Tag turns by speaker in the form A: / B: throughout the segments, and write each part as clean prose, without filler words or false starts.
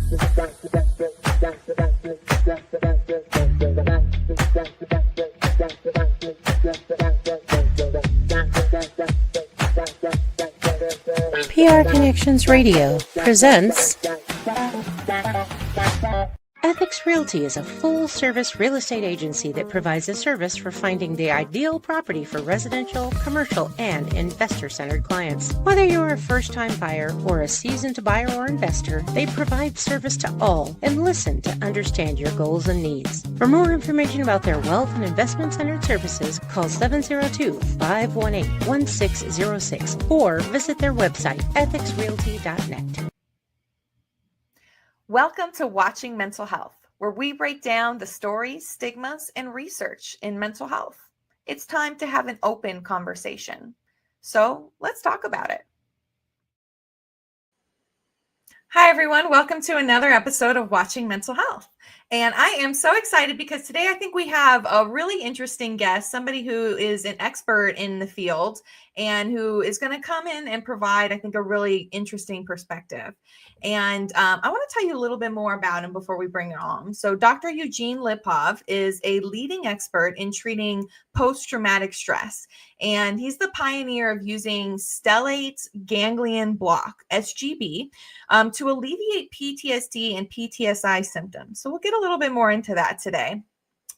A: PR Connections Radio presents Ethics Realty is a full-service real estate agency that provides a service for finding the ideal property for residential, commercial, and investor-centered clients. Whether you're a first-time buyer or a seasoned buyer or investor, they provide service to all and listen to understand your goals and needs. For more information about their wealth and investment-centered services, call 702-518-1606 or visit their website, ethicsrealty.net.
B: Welcome to Watching Mental Health, where we break down the stories, stigmas, and research in mental health. It's time to have an open conversation. So let's talk about it. Hi, everyone. Welcome to another episode of Watching Mental Health. And I am so excited because today I think we have a really interesting guest, somebody who is an expert in the field and who is going to come in and provide, I think, a really interesting perspective. And I want to tell you a little bit more about him before we bring it on. So Dr. Eugene Lipov is a leading expert in treating post-traumatic stress. And he's the pioneer of using Stellate Ganglion Block, SGB, to alleviate PTSD and PTSI symptoms. So we'll get a little bit more into that today.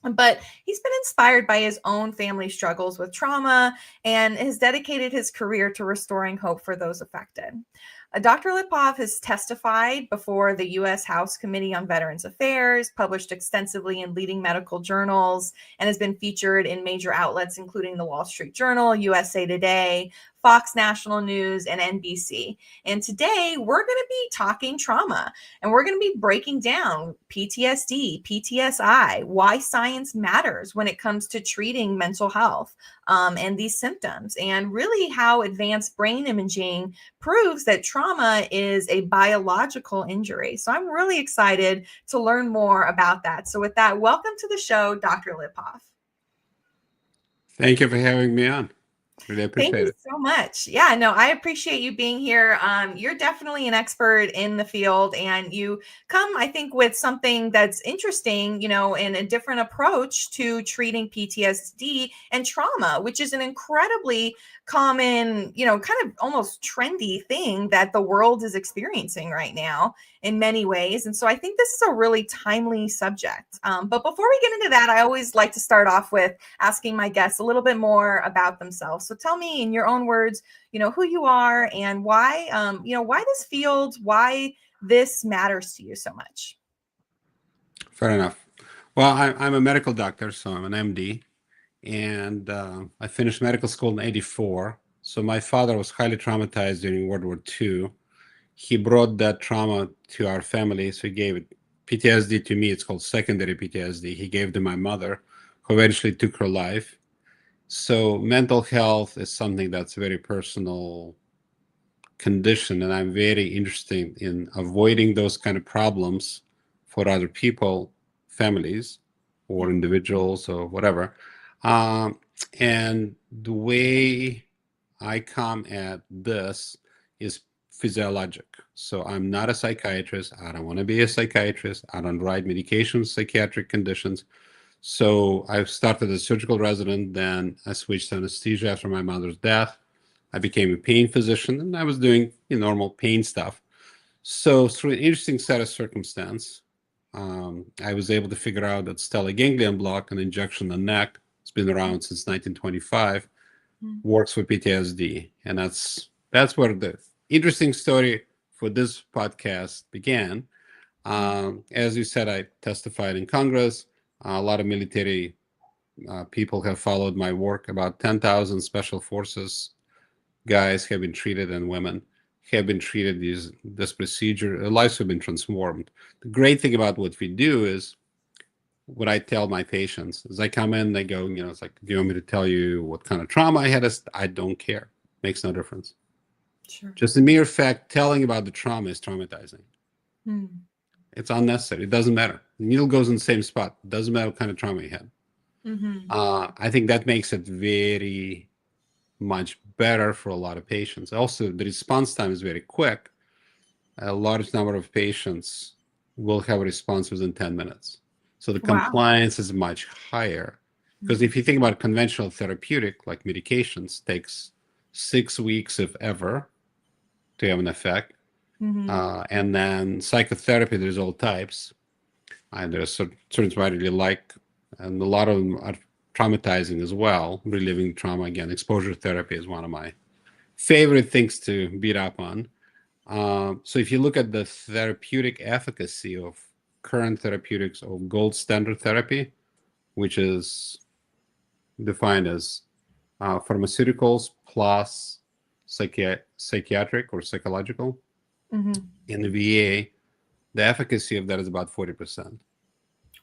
B: But he's been inspired by his own family struggles with trauma and has dedicated his career to restoring hope for those affected. Dr. Lipov has testified before the U.S. House Committee on Veterans Affairs, published extensively in leading medical journals, and has been featured in major outlets including the Wall Street Journal, USA Today, Fox, National News, and NBC. And today we're going to be talking trauma, and we're going to be breaking down PTSD, PTSI, why science matters when it comes to treating mental health and these symptoms, and really how advanced brain imaging proves that trauma is a biological injury. So I'm really excited to learn more about that. So with that, welcome to the show, Dr. Lipov.
C: Thank you for having me on. Really appreciate it.
B: Thank you so much. Yeah, no, I appreciate you being here. You're definitely an expert in the field, and you come, I think, with something that's interesting, you know, and a different approach to treating PTSD and trauma, which is an incredibly common, you know, kind of almost trendy thing that the world is experiencing right now in many ways. And so I think this is a really timely subject. But before we get into that, I always like to start off with asking my guests a little bit more about themselves. So tell me in your own words, you know, who you are and why, you know, why this field, why this matters to you so much.
C: Fair enough. Well, I'm a medical doctor, so I'm an MD, and I finished medical school in '84. So my father was highly traumatized during World War II. He brought that trauma to our family, so he gave it PTSD to me. It's called secondary PTSD. He gave to my mother, who eventually took her life. So mental health is something that's a very personal condition, and I'm very interested in avoiding those kind of problems for other people, families, or individuals, or whatever. And the way I come at this is physiologic. So I'm not a psychiatrist. I don't want to be a psychiatrist. I don't write medications, psychiatric conditions. So I started as a surgical resident, then I switched to anesthesia after my mother's death. I became a pain physician, and I was doing normal pain stuff. So through an interesting set of circumstance, I was able to figure out that Stellate Ganglion Block, an injection in the neck, it's been around since 1925, works for PTSD. And that's where the interesting story for this podcast began. As you said, I testified in Congress. A lot of military people have followed my work. About 10,000 special forces guys have been treated, and women have been treated this procedure. Their lives have been transformed. The great thing about what we do is what I tell my patients is I come in, they go, you know, it's like, do you want me to tell you what kind of trauma I had? I don't care. Makes no difference.
B: Sure.
C: Just the mere fact telling about the trauma is traumatizing. It's unnecessary. It doesn't matter. The needle goes in the same spot. It doesn't matter what kind of trauma you had. I think that makes it very much better for a lot of patients. Also, the response time is very quick. A large number of patients will have a response within 10 minutes. So the
B: Wow.
C: compliance is much higher. Because if you think about conventional therapeutic, like medications, takes 6 weeks, if ever, to have an effect. And then psychotherapy, there's all types. And there's certain I really like, and a lot of them are traumatizing as well, reliving trauma. Again, exposure therapy is one of my favorite things to beat up on. So if you look at the therapeutic efficacy of current therapeutics or gold standard therapy, which is defined as pharmaceuticals plus psychiatric or psychological, in the VA, the efficacy of that is about 40%.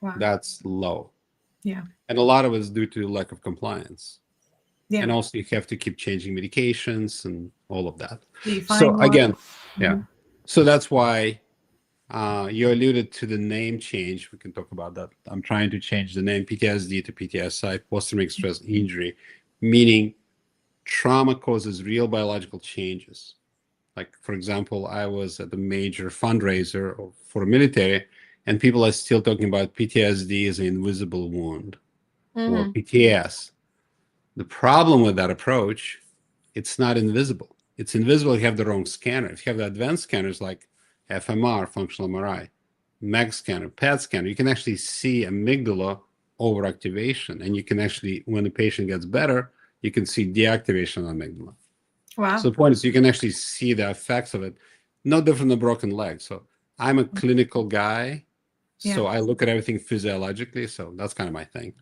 B: Wow.
C: That's low.
B: Yeah.
C: And a lot of it is due to lack of compliance.
B: Yeah.
C: And also you have to keep changing medications and all of that.
B: You find
C: So
B: more.
C: again, yeah. So that's why you alluded to the name change. We can talk about that. I'm trying to change the name PTSD to PTSI, post-traumatic stress injury, meaning trauma causes real biological changes. Like, for example, I was at a major fundraiser for military, and people are still talking about PTSD as an invisible wound or PTS. The problem with that approach, it's not invisible. It's invisible if you have the wrong scanner. If you have the advanced scanners like fMR, functional MRI, MEG scanner, PET scanner, you can actually see amygdala overactivation. And you can actually, when the patient gets better, you can see deactivation of amygdala.
B: Wow.
C: So the point is you can actually see the effects of it, no different than broken leg. So I'm a clinical guy, so I look at everything physiologically. So that's kind of my thing.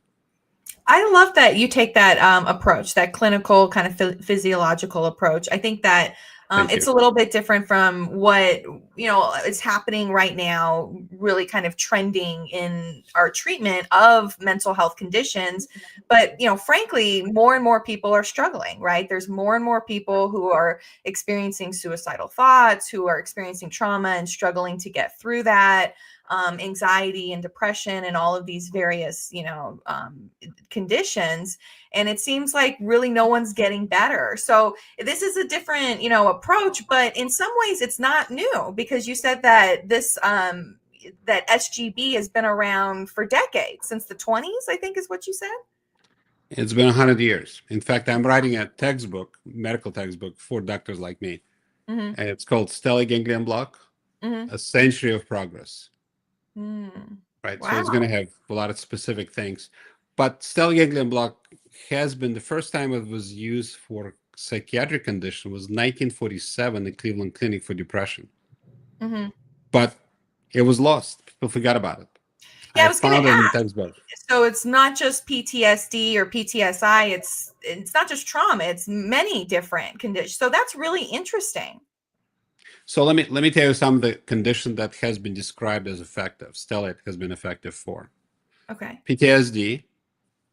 B: I love that you take that approach, that clinical kind of physiological approach. I think that it's a little bit different from what, is happening right now, really kind of trending in our treatment of mental health conditions. But, frankly, more and more people are struggling, right? There's more and more people who are experiencing suicidal thoughts, who are experiencing trauma and struggling to get through that. Anxiety and depression and all of these various, conditions. And it seems like really no one's getting better. So this is a different, approach, but in some ways it's not new, because you said that this, that SGB has been around for decades, since the 20s, I think is what you said.
C: It's been 100 years. In fact, I'm writing a textbook, medical textbook for doctors like me. And it's called Stellate Ganglion Block, A Century of Progress. Right.
B: Wow.
C: So it's going to have a lot of specific things. But Stellate Ganglion Block has been, the first time it was used for psychiatric condition was 1947 in the Cleveland Clinic for depression. But it was lost. People forgot about it.
B: Yeah, I was going to ask.
C: Textbook.
B: So it's not just PTSD or PTSI. It's not just trauma. It's many different conditions. So that's really interesting.
C: So let me tell you some of the conditions that has been described as effective. Stellate has been effective for.
B: Okay.
C: PTSD,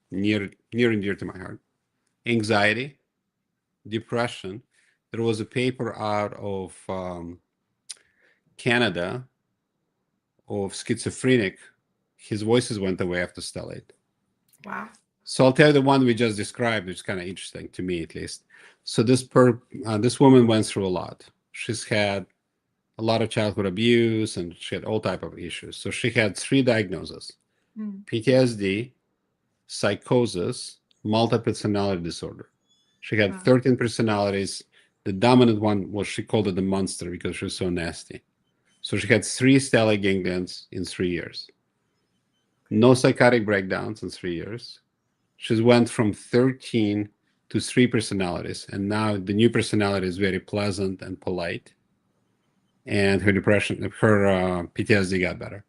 C: near and dear to my heart. Anxiety, depression. There was a paper out of Canada of schizophrenic. His voices went away after Stellate.
B: Wow.
C: So I'll tell you the one we just described, which is kind of interesting to me, at least. So this woman went through a lot. She's had a lot of childhood abuse, and she had all type of issues. So she had 3 diagnoses: PTSD, psychosis, multiple personality disorder. She had 13 personalities. The dominant one was, she called it the monster because she was so nasty. So she had 3 stellate ganglions in 3 years. No psychotic breakdowns in 3 years. She went from 13 to 3 personalities, and now the new personality is very pleasant and polite, and her PTSD got better.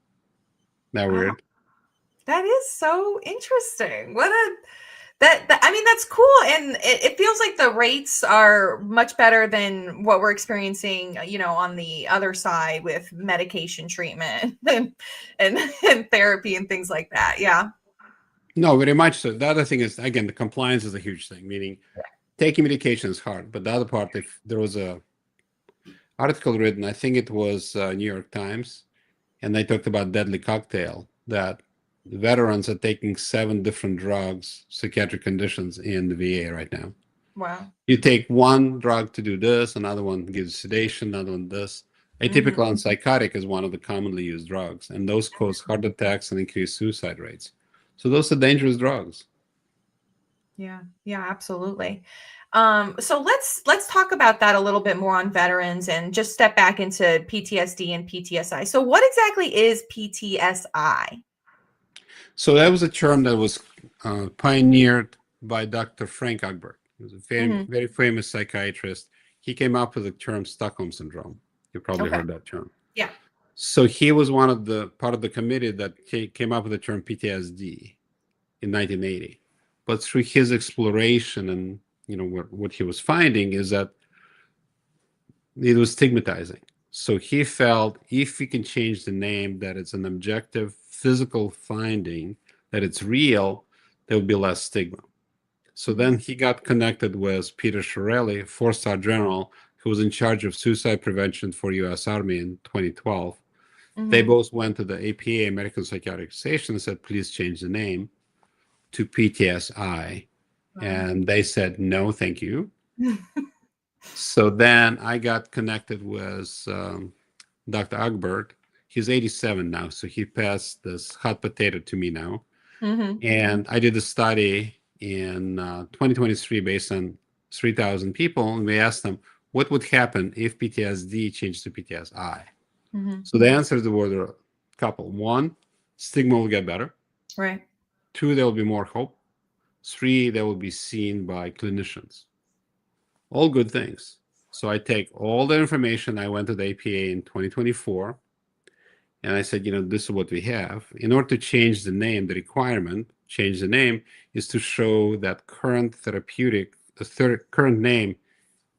C: That weird?
B: That is so interesting. I mean, that's cool, and it feels like the rates are much better than what we're experiencing, on the other side with medication treatment and therapy and things like that. Yeah.
C: No, very much so. The other thing is, again, the compliance is a huge thing, meaning taking medication is hard. But the other part, if there was a article written, I think it was New York Times, and they talked about deadly cocktail, that veterans are taking 7 different drugs, psychiatric conditions in the VA right now.
B: Wow.
C: You take one drug to do this, another one gives sedation, another one this.
B: Mhm.
C: Atypical antipsychotic is one of the commonly used drugs, and those cause heart attacks and increase suicide rates. So those are dangerous drugs.
B: Yeah, yeah, absolutely. So let's talk about that a little bit more on veterans and just step back into PTSD and PTSI. So what exactly is PTSI?
C: So that was a term that was pioneered by Dr. Frank Egbert. He was a very,
B: Hmm.
C: very famous psychiatrist. He came up with the term Stockholm syndrome. You probably
B: Okay.
C: heard that term.
B: Yeah.
C: So he was one of the part of the committee that came up with the term PTSD in 1980. But through his exploration and what he was finding is that it was stigmatizing. So he felt if we can change the name, that it's an objective physical finding, that it's real, there would be less stigma. So
B: Hmm.
C: then he got connected with Peter Shirelli, four-star general, who was in charge of suicide prevention for U.S. Army in 2012. They
B: Hmm.
C: both went to the APA, American Psychiatric Association, and said, please change the name to PTSI.
B: Wow.
C: And they said, no, thank you. So then I got connected with Dr. Egbert. He's 87 now, so he passed this hot potato to me now.
B: Hmm.
C: And I did a study in 2023 based on 3,000 people, and we asked them what would happen if PTSD changed to PTSI.
B: Hmm.
C: So the answers were a couple. One, stigma will get better.
B: Right.
C: Two, there will be more hope. Three, they will be seen by clinicians. All good things. So I take all the information. I went to the APA in 2024 and I said, this is what we have. In order to change the name, the requirement, change the name, is to show that current current name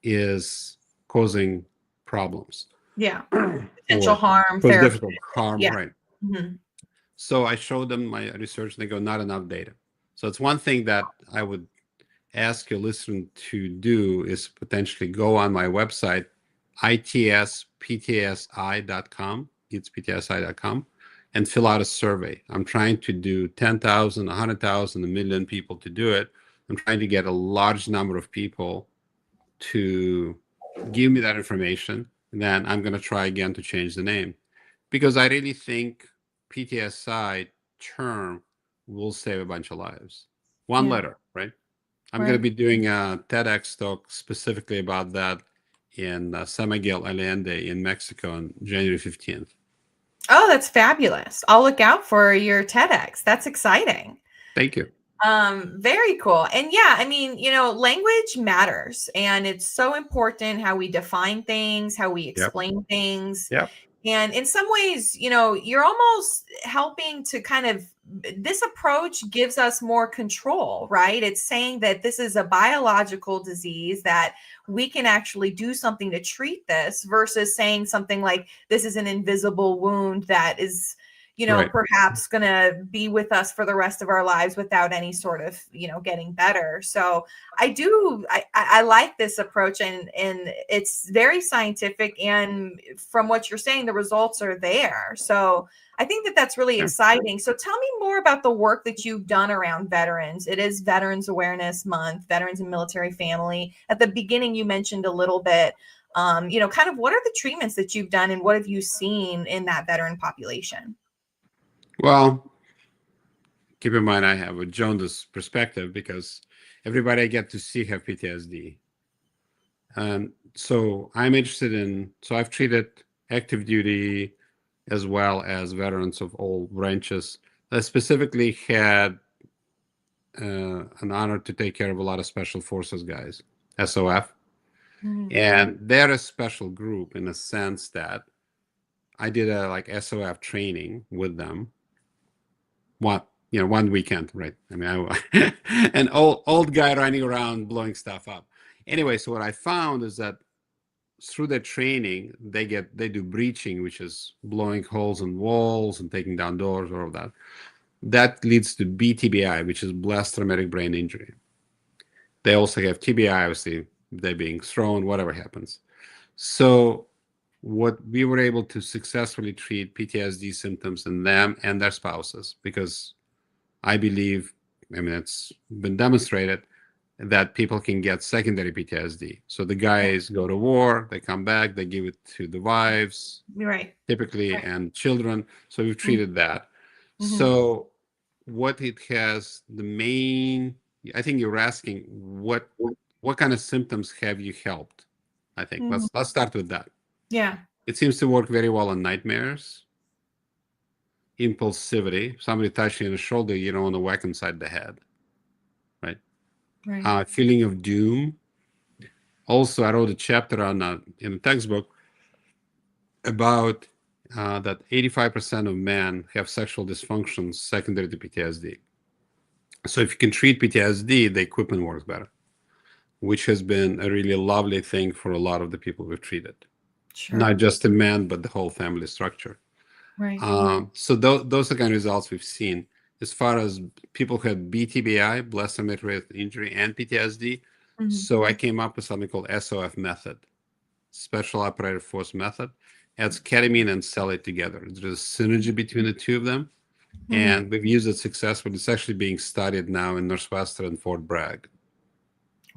C: is causing problems
B: Yeah. Potential
C: or
B: harm,
C: cause
B: therapy.
C: difficult harm,
B: Yeah.
C: right?
B: Hmm.
C: So I showed them my research and they go, not enough data. So it's one thing that I would ask your listener to do is potentially go on my website, itsptsi.com, it's ptsi.com, and fill out a survey. I'm trying to do 10,000, 100,000, a million people to do it. I'm trying to get a large number of people to give me that information. And then I'm going to try again to change the name because I really think PTSI term will save a bunch of lives. One
B: Yeah.
C: letter, right? I'm going to
B: Right.
C: be doing a TEDx talk specifically about that in San Miguel Allende in Mexico on January 15th.
B: Oh, that's fabulous. I'll look out for your TEDx. That's exciting.
C: Thank you.
B: Very cool. And yeah, I mean, language matters and it's so important how we define things, how we
C: Yep.
B: explain things.
C: Yep.
B: And in some ways, you're almost helping to kind of this approach gives us more control, right? It's saying that this is a biological disease that we can actually do something to treat this versus saying something like this is an invisible wound that is
C: Right.
B: perhaps going to be with us for the rest of our lives without any sort of, getting better. So I like this approach and it's very scientific. And from what you're saying, the results are there. So I think that that's really
C: Yeah.
B: exciting. So tell me more about the work that you've done around veterans. It is Veterans Awareness Month, Veterans and Military Family. At the beginning, you mentioned a little bit, kind of what are the treatments that you've done and what have you seen in that veteran population?
C: Well, keep in mind I have a jaundiced perspective because everybody I get to see have PTSD. And so I've treated active duty as well as veterans of all branches. I specifically had an honor to take care of a lot of special forces guys, SOF.
B: Mhm.
C: And they're a special group in the sense that I did a like SOF training with them. One weekend, right? I mean, an old guy running around blowing stuff up. Anyway, so what I found is that through their training, they do breaching, which is blowing holes in walls and taking down doors, all of that. That leads to BTBI, which is blast traumatic brain injury. They also have TBI, obviously, they're being thrown, whatever happens. So what we were able to successfully treat PTSD symptoms in them and their spouses, because I believe, I mean, it's been demonstrated, that people can get secondary PTSD. So the guys go to war, they come back, they give it to the wives,
B: Right.
C: typically,
B: Right.
C: and children. So we've treated that.
B: Mm-hmm.
C: So what it has, the main, I think you're asking what kind of symptoms have you helped? I think let's start with that.
B: Yeah.
C: It seems to work very well on nightmares, impulsivity. Somebody touched you in the shoulder, you don't want to whack inside the head, right?
B: Right.
C: Feeling of doom. Also, I wrote a chapter on in a textbook about that 85% of men have sexual dysfunctions secondary to PTSD. So if you can treat PTSD, the equipment works better, which has been a really lovely thing for a lot of the people we've treated.
B: Sure.
C: Not just the men, but the whole family structure.
B: Right.
C: So those are the kind of results we've seen. As far as people who had BTBI, blast traumatic injury, and PTSD, so I came up with something called SOF method, Special Operative Force method. Adds ketamine and stellate together. There's a synergy between the two of them, and we've used it successfully. It's actually being studied now in Northwestern and Fort Bragg.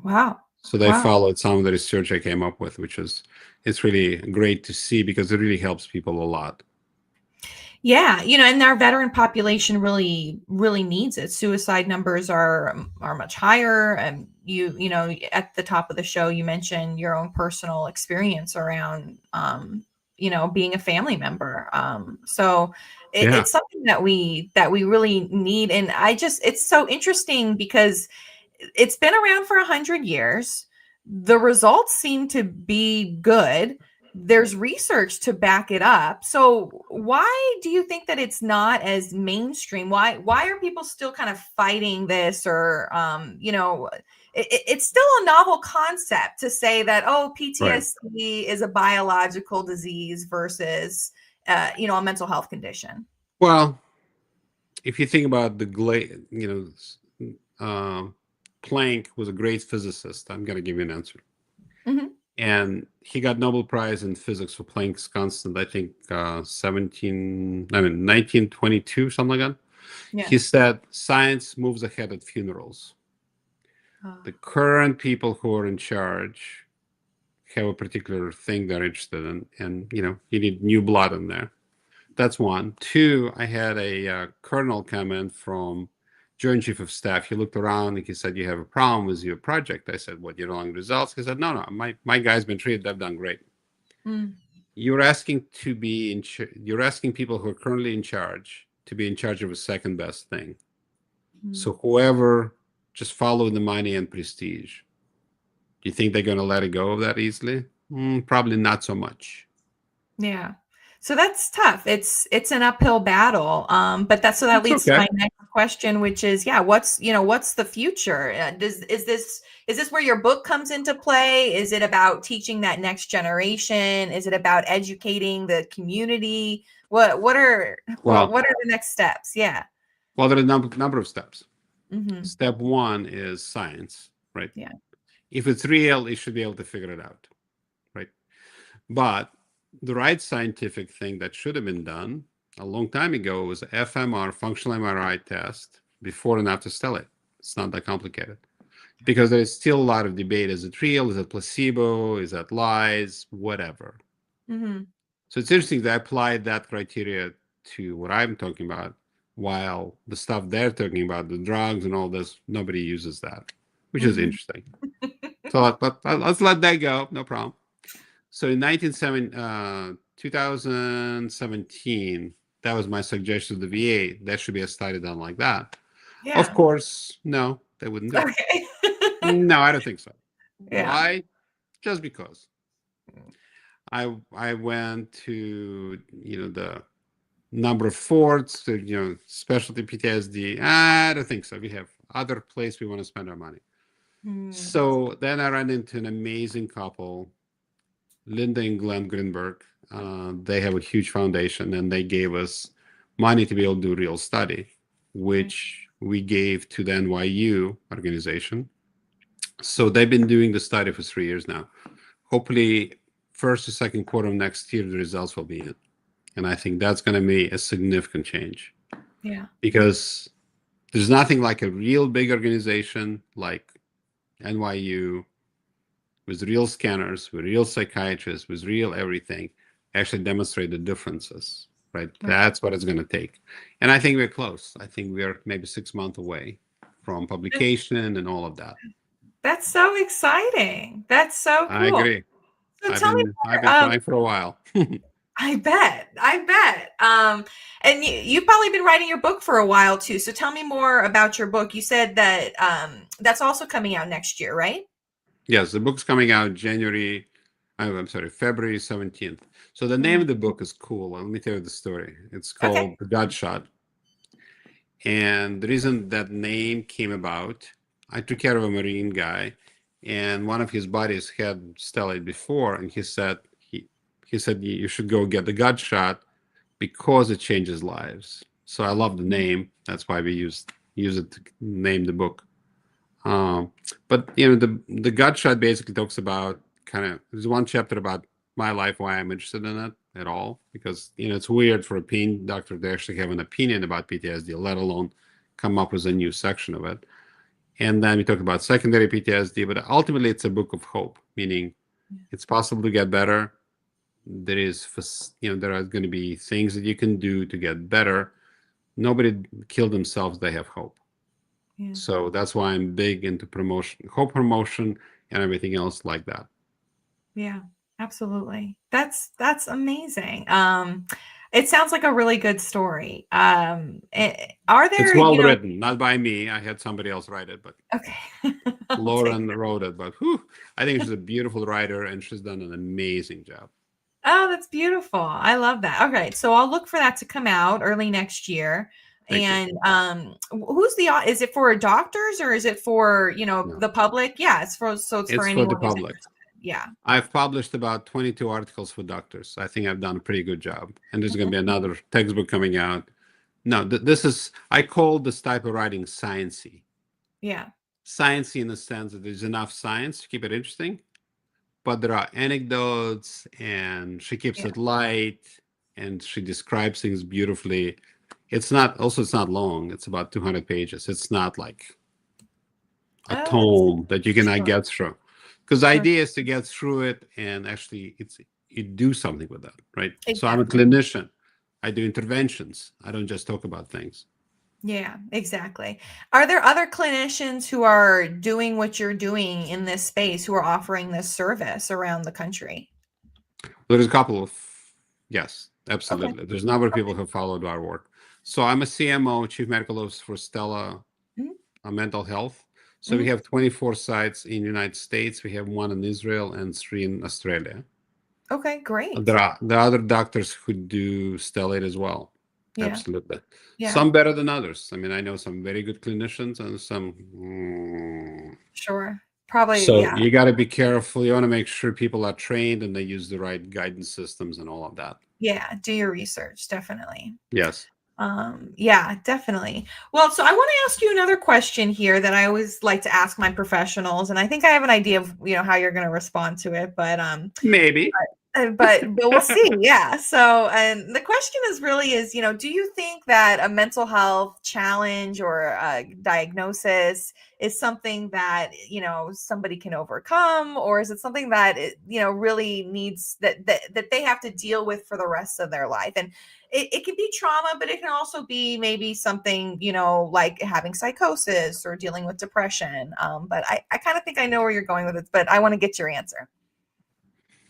B: Wow.
C: So they followed some of the research I came up with, which is, it's really great to see because it really helps people a lot.
B: Yeah, and our veteran population really, really needs it. Suicide numbers are much higher, and you know, at the top of the show, you mentioned your own personal experience around, being a family member. So it's something that we really need, and it's so interesting because it's been around for 100 years. The results seem to be good. There's research to back it up. So why do you think that it's not as mainstream? Why are people still kind of fighting this? Or it's still a novel concept to say that, PTSD is a biological disease versus a mental health condition.
C: Well, if you think about the Planck was a great physicist. I'm going to give you an answer. And he got Nobel Prize in physics for Planck's constant, I think 1922, something like that. Yeah. He said, science moves ahead at funerals. The current people who are in charge have a particular thing they're interested in, and you need new blood in there. That's one. Two, I had a colonel come in from Joint Chief of Staff. He looked around and he said, you have a problem with your project. I said, what, you don't like results? He said, no, my guy's been treated. They've done great. You're asking you're asking people who are currently in charge to be in charge of a second best thing. So whoever just follow the money and prestige, do you think they're going to let it go of that easily? Probably not so much.
B: Yeah. So that's tough. It's an uphill battle. But that leads to my next question, which is, what's the future? Is this where your book comes into play? Is it about teaching that next generation? Is it about educating the community? What are the next steps? Yeah.
C: Well, there are a number of steps. Step one is science, right?
B: Yeah.
C: If it's real, you should be able to figure it out, right? But the right scientific thing that should have been done a long time ago was FMR, functional MRI test, before and after stellate. It's not that complicated because there's still a lot of debate. Is it real? Is it placebo? Is that lies? Whatever. So it's interesting that I applied that criteria to what I'm talking about, while the stuff they're talking about, the drugs and all this, nobody uses that, which is interesting. So let's let that go. No problem. So in 2017, that was my suggestion to the VA. There should be a study done like that. Yeah. Of course, no, they wouldn't do it. No, I don't think so. Yeah. Why? Just because. I went to the number of forts, specialty PTSD. I don't think so. We have other place we want to spend our money. So then I ran into an amazing couple, Linda and Glenn Greenberg. They have a huge foundation, and they gave us money to be able to do a real study, which we gave to the NYU organization. So they've been doing the study for 3 years now. Hopefully, first or second quarter of next year, the results will be in. And I think that's going to be a significant change. Yeah. Because there's nothing like a real big organization like NYU, with real scanners, with real psychiatrists, with real everything, actually demonstrate the differences, right? That's what it's going to take. And I think we're close. I think we're maybe 6 months away from publication and all of that.
B: That's so exciting. That's so cool.
C: I agree.
B: So
C: I've
B: tell me
C: been
B: more,
C: trying for a while.
B: I bet. And you've probably been writing your book for a while too. So tell me more about your book. You said that that's also coming out next year, right?
C: Yes, the book's coming out February 17th. So the name of the book is cool. Let me tell you the story. It's called The God Shot. And the reason that name came about, I took care of a Marine guy, and one of his buddies had stellate before, and he said you should go get the God Shot because it changes lives. So I love the name. That's why we use it to name the book. But the God Shot basically talks about there's one chapter about my life, why I'm interested in it at all, because it's weird for a pain doctor to actually have an opinion about PTSD, let alone come up with a new section of it. And then we talk about secondary PTSD, but ultimately it's a book of hope, meaning it's possible to get better. There are going to be things that you can do to get better. Nobody killed themselves, they have hope. Yeah. So that's why I'm big into hope promotion and everything else like that.
B: Yeah, absolutely. That's amazing. It sounds like a really good story. Are there?
C: It's well written, not by me. I had somebody else write it, but
B: okay.
C: Lauren wrote it. But I think she's a beautiful writer, and she's done an amazing job.
B: Oh, that's beautiful. I love that. Okay, so I'll look for that to come out early next year. Thank you. Is it for doctors or is it for the public? Yeah, it's for anyone
C: the public.
B: Yeah.
C: I've published about 22 articles for doctors. I think I've done a pretty good job. And there's going to be another textbook coming out. No, I call this type of writing sciencey.
B: Yeah.
C: Sciencey in the sense that there's enough science to keep it interesting, but there are anecdotes, and she keeps it light, and she describes things beautifully. It's not long. It's about 200 pages. It's not like a tome that you cannot get through. Because the idea is to get through it and actually you do something with that, right? Exactly. So I'm a clinician. I do interventions. I don't just talk about things.
B: Yeah, exactly. Are there other clinicians who are doing what you're doing in this space, who are offering this service around the country?
C: There's a couple of, yes, absolutely. Okay. There's a number of people who followed our work. So I'm a CMO, Chief Medical Officer for Stella Mental Health. So we have 24 sites in the United States. We have 1 in Israel and 3 in Australia.
B: Okay, great.
C: There are other doctors who do stellate as well. Yeah. Absolutely.
B: Yeah.
C: Some better than others. I mean, I know some very good clinicians and some.
B: Sure. Probably.
C: So you got to be careful. You want to make sure people are trained and they use the right guidance systems and all of that.
B: Yeah. Do your research. Definitely.
C: Yes.
B: Yeah, definitely. Well, so I want to ask you another question here that I always like to ask my professionals, and I think I have an idea of how you're going to respond to it, but
C: maybe.
B: But we'll see. Yeah. So, and the question is, do you think that a mental health challenge or a diagnosis is something that, somebody can overcome, or is it something that, really needs that they have to deal with for the rest of their life? And it can be trauma, but it can also be maybe something, like having psychosis or dealing with depression. But I kind of think I know where you're going with it, but I want to get your answer.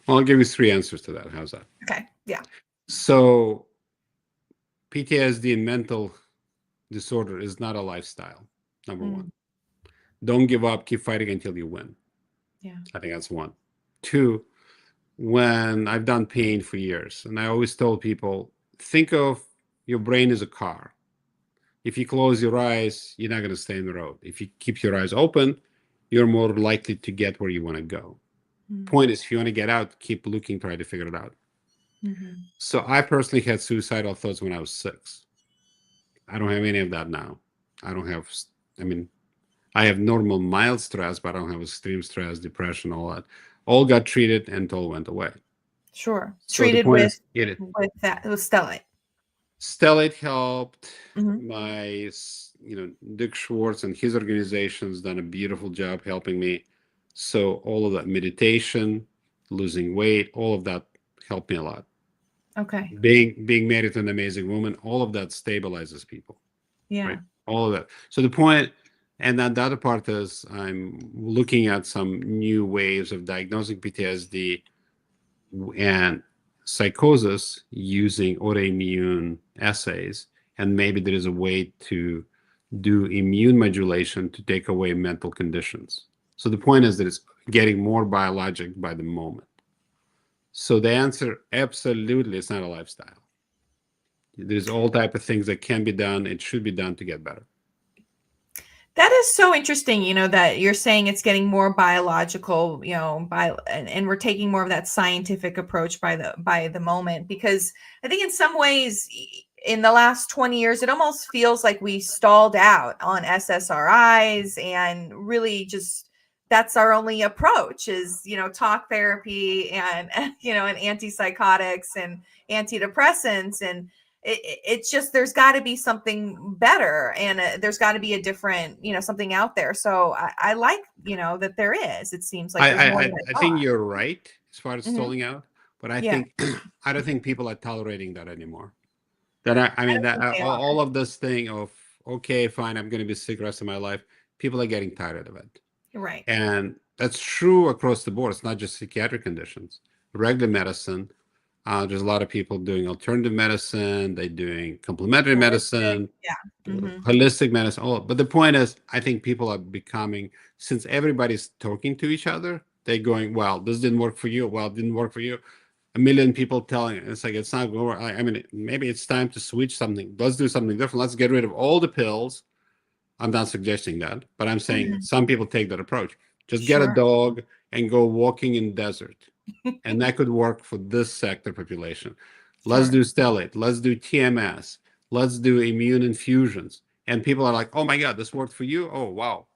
C: Well, I'll give you 3 answers to that. How's that?
B: Okay. Yeah.
C: So PTSD and mental disorder is not a lifestyle, number 1. Don't give up. Keep fighting until you win.
B: Yeah.
C: I think that's 1. 2, when I've done pain for years, and I always told people, think of your brain as a car. If you close your eyes, you're not going to stay in the road. If you keep your eyes open, you're more likely to get where you want to go. Point is, if you want to get out, keep looking, try to figure it out. So I personally had suicidal thoughts when I was 6. I don't have any of that now. I have normal mild stress, but I don't have extreme stress, depression, all that. All got treated and all went away.
B: Sure.
C: So
B: treated with stellate.
C: Stellate helped. My Dick Schwartz and his organization has done a beautiful job helping me. So all of that meditation, losing weight, all of that helped me a lot.
B: Okay.
C: Being married to an amazing woman, all of that stabilizes people.
B: Yeah.
C: Right. All of that. So the point, and then the other part is I'm looking at some new ways of diagnosing PTSD and psychosis using autoimmune assays. And maybe there is a way to do immune modulation to take away mental conditions. So the point is that it's getting more biologic by the moment. So the answer, absolutely, it's not a lifestyle. There's all type of things that can be done. It should be done to get better.
B: That is so interesting, that you're saying it's getting more biological, and we're taking more of that scientific approach by the moment, because I think in some ways in the last 20 years, it almost feels like we stalled out on SSRIs, and really just that's our only approach is, talk therapy and antipsychotics and antidepressants. And it's just, there's got to be something better, and there's got to be a different, something out there. So I like, that there is. It seems like there's more.
C: I think you're right as far as
B: Mhm.
C: stalling out, but I
B: Yeah.
C: think I don't think people are tolerating that anymore. That I mean that
B: think they are.
C: all of this thing of okay, fine, I'm going to be sick the rest of my life. People are getting tired of it,
B: Right.
C: and that's true across the board. It's not just psychiatric conditions. Regular medicine. There's a lot of people doing alternative medicine. They're doing complementary medicine,
B: Yeah. Mhm.
C: holistic medicine. All, but the point is, I think people are becoming, since everybody's talking to each other, they're going, well, this didn't work for you. Well, it didn't work for you. A million people telling it. It's like, it's not going to work. I mean, maybe it's time to switch something. Let's do something different. Let's get rid of all the pills. I'm not suggesting that, but I'm saying
B: Mhm.
C: some people take that approach. Just get a
B: Sure.
C: dog and go walking in desert. And that could work for this sector population. Let's
B: Sure.
C: do stellate. Let's do TMS. Let's do immune infusions. And people are like, oh my God, this worked for you? Oh, wow.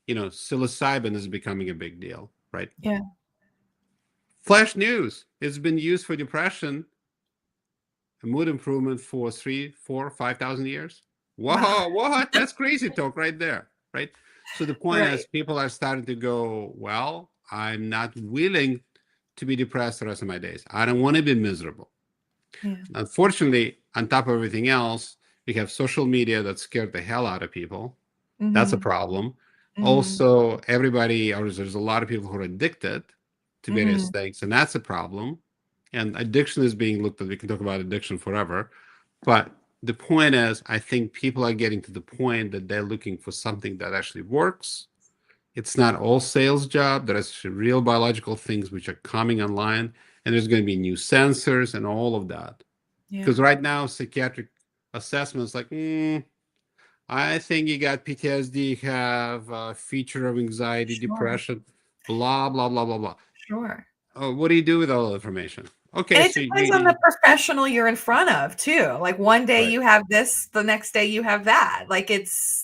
C: Psilocybin is becoming a big deal, right?
B: Yeah.
C: Flash news. It's been used for depression and mood improvement for 3, 4, 5,000 years. Wow, what? That's crazy talk right there, right? So the point
B: Right.
C: is people are starting to go, well, I'm not willing to be depressed the rest of my days. I don't want to be miserable.
B: Yeah.
C: Unfortunately, on top of everything else, we have social media that scared the hell out of people. That's a
B: Mhm.
C: problem.
B: Mhm.
C: Also, there's a lot of people who are addicted to various
B: Mhm.
C: things, and that's a problem. And addiction is being looked at. We can talk about addiction forever. But the point is, I think people are getting to the point that they're looking for something that actually works. It's not all sales job. There's real biological things which are coming online, and there's going to be new sensors and all of that.
B: Yeah.
C: Because right now, psychiatric assessments like, I think you got PTSD, have a feature of anxiety,
B: Sure.
C: depression, blah, blah, blah, blah, blah.
B: Sure.
C: Oh, what do you do with all the information? Okay,
B: And it
C: so
B: depends on the professional you're in front of too. Like one day
C: right.
B: you have this, the next day you have that. Like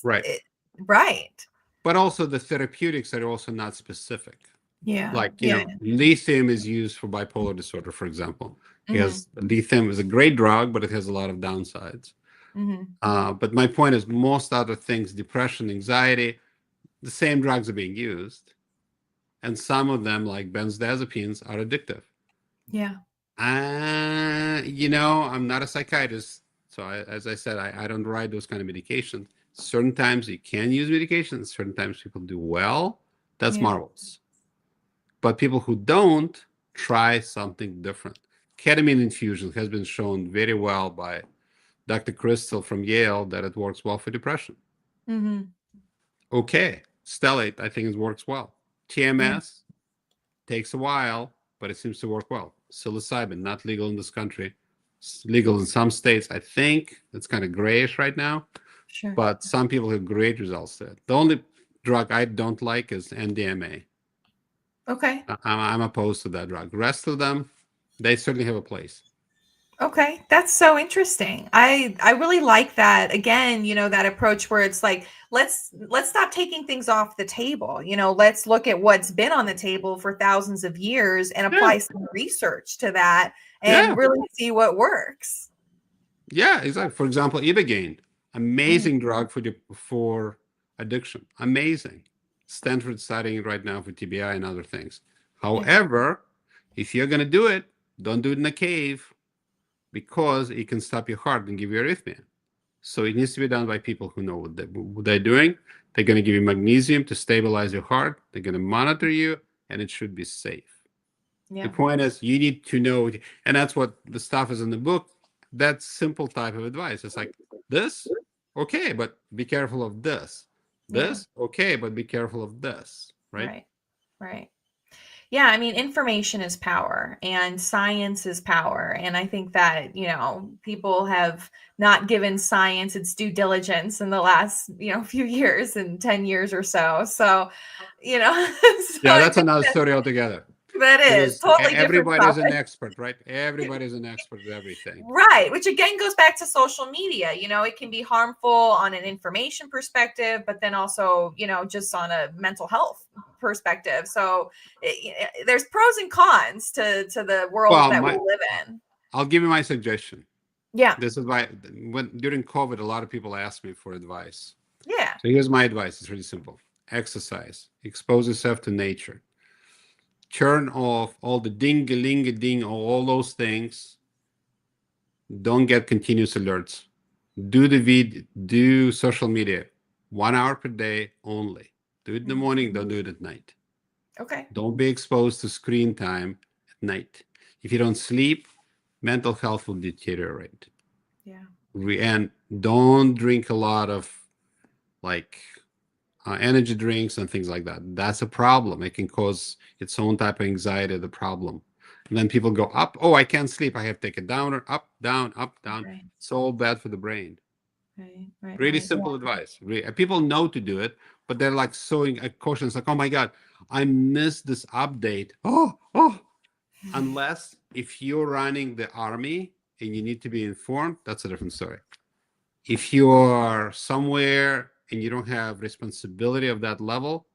C: Right.
B: Right.
C: But also the therapeutics are also not specific.
B: Yeah.
C: Like,
B: Yeah.
C: lithium is used for bipolar disorder, for example.
B: Mhm.
C: Because lithium is a great drug, but it has a lot of downsides.
B: Mhm.
C: But my point is, most other things, depression, anxiety, the same drugs are being used. And some of them, like benzodiazepines, are addictive.
B: Yeah.
C: I'm not a psychiatrist. So as I said, I don't write those kind of medications. Certain times you can use medication. Certain times people do well. That's
B: Yeah.
C: marvelous. But people who don't, try something different. Ketamine infusion has been shown very well by Dr. Crystal from Yale that it works well for depression.
B: Mhm.
C: Okay, stellate, I think it works well. TMS takes a while, but it seems to work well. Psilocybin, not legal in this country. It's legal in some states. I think it's kind of grayish right now,
B: Sure.
C: but some people have great results there. The only drug I don't like is NDMA.
B: Okay.
C: I'm opposed to that drug. The rest of them, they certainly have a place.
B: Okay, that's so interesting. I really like that. Again, that approach where it's like let's stop taking things off the table. Let's look at what's been on the table for thousands of years and
C: Yeah.
B: apply some research to that
C: Yeah.
B: and really see what works.
C: Yeah, exactly. For example, Ibogaine. Amazing drug for addiction. Amazing. Stanford studying it right now for TBI and other things. However, if you're going to do it, don't do it in a cave because it can stop your heart and give you arrhythmia. So it needs to be done by people who know what they're doing. They're going to give you magnesium to stabilize your heart. They're going to monitor you, and it should be safe. The point is, you need to know, and that's what the stuff is in the book. That simple type of advice. It's like this, okay, but be careful of this. This, okay, but be careful of this. Right.
B: Yeah, I mean, information is power and science is power. And I think that, people have not given science its due diligence in the last, few years and 10 years or so. So,
C: Yeah, that's another story altogether.
B: That is totally different.
C: Everybody's an expert, right? Everybody's an expert at everything.
B: Right. Which again goes back to social media. It can be harmful on an information perspective, but then also, just on a mental health perspective. So there's pros and cons to the world that we live in.
C: I'll give you my suggestion.
B: Yeah.
C: This is why during COVID, a lot of people asked me for advice.
B: Yeah.
C: So here's my advice. It's really simple. Exercise. Expose yourself to nature. Turn off all the ding-a-ling-a-ding, all those things. Don't get continuous alerts. Do social media 1 hour per day only. Do it in the morning. Don't do it at night.
B: Okay.
C: Don't be exposed to screen time at night. If you don't sleep, mental health will deteriorate.
B: Yeah.
C: And don't drink a lot of energy drinks and things like that. That's a problem. It can cause its own type of anxiety, the problem. And then people go up, oh, I can't sleep. I have to take a downer, up, down, up, down.
B: Right.
C: It's all bad for the brain.
B: Right.
C: Really simple advice. People know to do it, but they're like so cautious, like, oh my God, I missed this update. Oh. Unless if you're running the army and you need to be informed, that's a different story. If you're somewhere and you don't have responsibility of that level,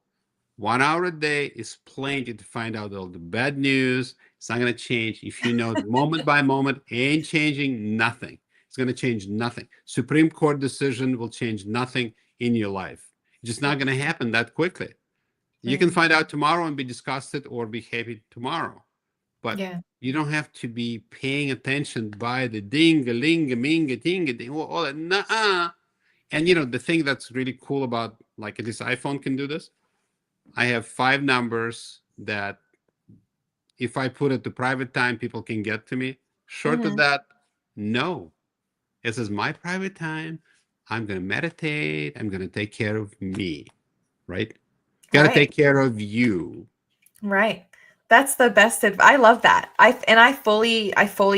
C: 1 hour a day is plenty to find out all the bad news. It's not going to change. If you know moment by moment, ain't changing nothing. It's going to change nothing. Supreme Court decision will change nothing in your life. It's just not going to happen that quickly. You can find out tomorrow and be disgusted or be happy tomorrow. But you don't have to be paying attention by the ding-a-ling-a-ming-a-ting-a-ding, all that. Nuh-uh. And the thing that's really cool about, like, at least iPhone can do this. I have 5 numbers that if I put it to private time, people can get to me. Short of that, no. This is my private time. I'm going to meditate. I'm going to take care of me, right? Got to take care of you.
B: Right. That's the best advice. I love that. I fully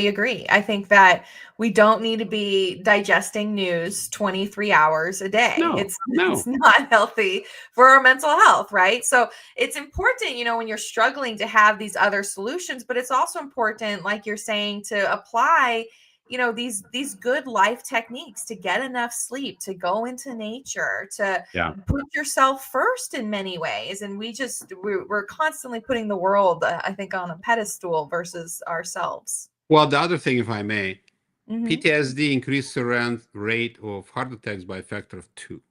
B: agree. I think that we don't need to be digesting news 23 hours a day.
C: No.
B: It's not healthy for our mental health, right? So it's important, when you're struggling to have these other solutions, but it's also important, like you're saying, to apply these good life techniques to get enough sleep, to go into nature, to put yourself first in many ways. And we're constantly putting the world, I think, on a pedestal versus ourselves.
C: Well, the other thing, if I may, PTSD increased the rate of heart attacks by a factor of 2.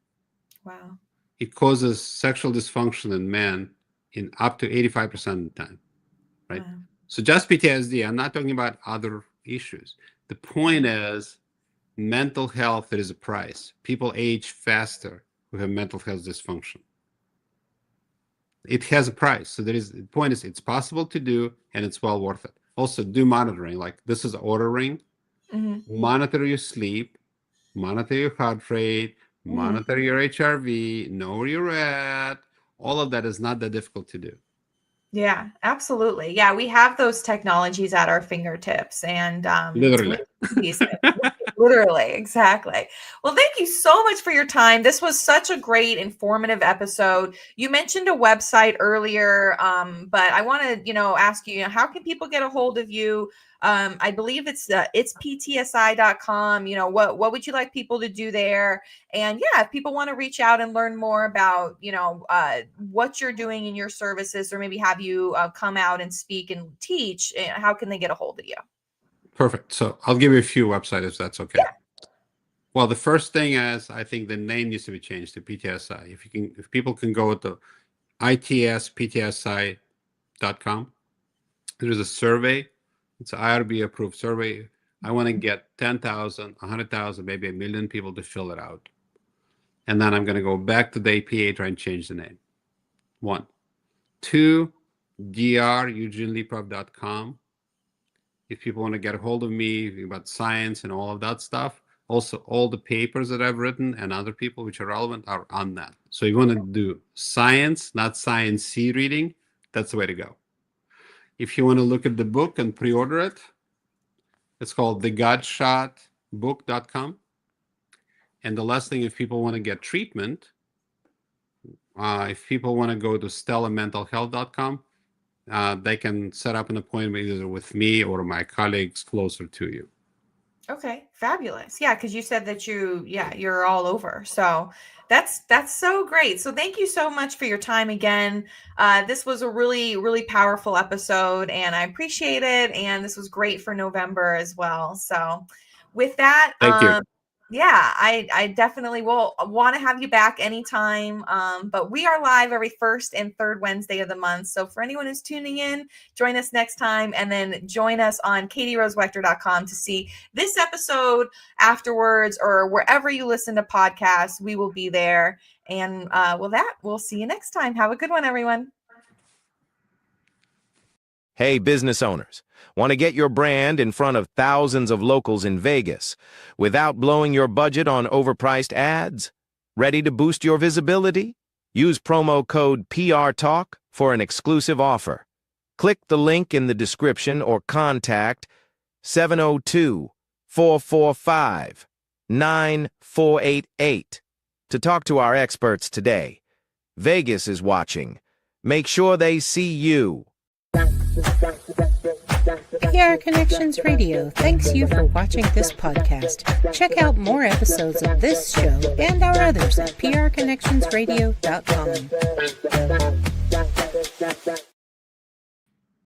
B: Wow.
C: It causes sexual dysfunction in men in up to 85% of the time, right? Wow. So just PTSD, I'm not talking about other issues. The point is, mental health, there is a price. People age faster who have mental health dysfunction. It has a price. So the point is, it's possible to do, and it's well worth it. Also, do monitoring. Like, this is Oura Ring. Monitor your sleep, monitor your heart rate, monitor your HRV, know where you're at. All of that is not that difficult to do.
B: Yeah, absolutely. Yeah, we have those technologies at our fingertips, and
C: literally,
B: literally, exactly. Well, thank you so much for your time. This was such a great, informative episode. You mentioned a website earlier, but I want to, ask you, how can people get a hold of you? I believe it's ptsi.com. What would you like people to do there? And if people want to reach out and learn more about, what you're doing in your services, or maybe have you come out and speak and teach, how can they get a hold of you?
C: Perfect. So I'll give you a few websites if that's okay. Well, the first thing is I think the name needs to be changed to PTSI. If people can go to itsptsi.com, there's a survey. It's an IRB approved survey. I want to get 10,000, 100,000, maybe 1 million people to fill it out. And then I'm going to go back to the APA, try and change the name. 1. 2, eugenelipov.com. If people want to get a hold of me about science and all of that stuff, also all the papers that I've written and other people which are relevant are on that. So you want to do science, not science-y reading, that's the way to go. If you want to look at the book and pre-order it, it's called thegodshotbook.com. And the last thing, if people want to get treatment, if people want to go to stellamentalhealth.com, they can set up an appointment either with me or my colleagues closer to you.
B: Okay, fabulous. Yeah, because you said that you're all over. So that's so great. So thank you so much for your time again. This was a really, really powerful episode, and I appreciate it. And this was great for November as well. So with that,
C: thank you.
B: Yeah, I definitely will want to have you back anytime. But we are live every first and third Wednesday of the month. So for anyone who's tuning in, join us next time, and then join us on katierosewechter.com to see this episode afterwards, or wherever you listen to podcasts. We will be there. And we'll see you next time. Have a good one, everyone.
D: Hey, business owners. Want to get your brand in front of thousands of locals in Vegas without blowing your budget on overpriced ads? Ready to boost your visibility? Use promo code PRTalk for an exclusive offer. Click the link in the description or contact 702-445-9488 to talk to our experts today. Vegas is watching. Make sure they see you.
A: PR Connections Radio thanks you for watching this podcast. Check out more episodes of this show and our others at prconnectionsradio.com.